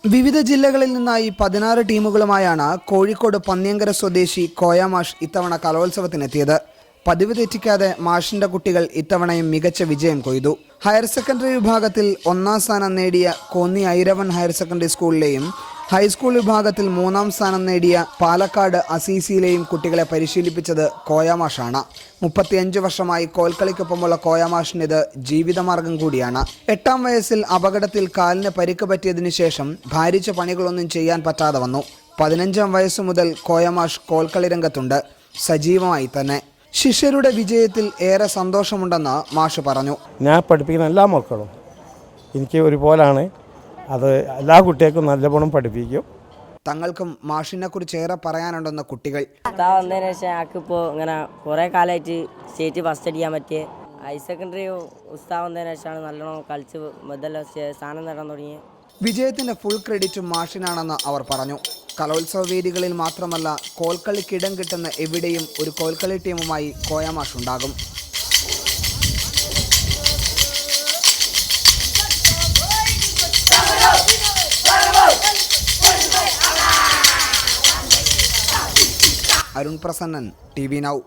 വിവിധ ജില്ലകളിൽ നിന്നായി 16 ടീമുകളുമായാണ് കോഴിക്കോട് പന്ന്യങ്കര സ്വദേശി കോയാമാഷ് ഇത്തവണ കലോത്സവത്തിനെത്തിയത്. പതിവ് തെറ്റിക്കാതെ മാഷിന്റെ കുട്ടികൾ ഇത്തവണയും മികച്ച വിജയം കൊയ്തു. ഹയർ സെക്കൻഡറി വിഭാഗത്തിൽ 1ാം സ്ഥാനം നേടിയ കോന്നി ഐരവൺ ഹയർ സെക്കൻഡറി സ്കൂളിലെയും ഹൈസ്കൂൾ വിഭാഗത്തിൽ 3ാം സ്ഥാനം നേടിയ പാലക്കാട് അസീസിയിലെയും കുട്ടികളെ പരിശീലിപ്പിച്ചത് കോയാമാഷാണ്. 35 വർഷമായി കോൽക്കളിക്കൊപ്പമുള്ള കോയാമാഷിനിത് ജീവിതമാർഗം കൂടിയാണ്. 8ാം വയസ്സിൽ അപകടത്തിൽ കാലിന് പരിക്ക് പറ്റിയതിനു ശേഷം ഭാരിച്ച പണികളൊന്നും ചെയ്യാൻ പറ്റാതെ വന്നു. 15ാം വയസ്സു മുതൽ കോയാമാഷ് കോൽക്കളി രംഗത്തുണ്ട്, സജീവമായി തന്നെ. ശിഷ്യരുടെ വിജയത്തിൽ ഏറെ സന്തോഷമുണ്ടെന്ന് മാഷ് പറഞ്ഞു. ഞാൻ പഠിപ്പിക്കുന്ന എല്ലാ മക്കളും എനിക്ക് ഒരുപോലാണ്. അത് എല്ലാ കുട്ടികൾക്കും നല്ലവണ്ണം പഠിപ്പിക്കും. തങ്ങൾക്കും മാഷിനെ കുറിച്ച് ഏറെ പറയാനുണ്ടെന്ന് കുട്ടികൾ. വന്നതിന് ശേഷം ഞങ്ങൾക്കിപ്പോൾ ഇങ്ങനെ കുറേ കാലമായിട്ട് സ്റ്റേറ്റ് ഫസ്റ്റ് അടിക്കാൻ പറ്റിയ ഹയർ സെക്കൻഡറി ഉസ്താദ് വന്നതിന് ശേഷമാണ് നല്ലോണം കളിച്ച് മുതൽ സ്ഥാനം നേടാൻ തുടങ്ങിയത്. വിജയത്തിന്റെ ഫുൾ ക്രെഡിറ്റ് മാഷിനാണെന്ന് അവർ പറഞ്ഞു. കലോത്സവ വേദികളിൽ മാത്രമല്ല, കോൽക്കളിക്കിടം കിട്ടുന്ന എവിടെയും ഒരു കോൽക്കളി ടീമുമായി കോയാമാഷ് ഉണ്ടാകും. Arun Prasannan, TV Now.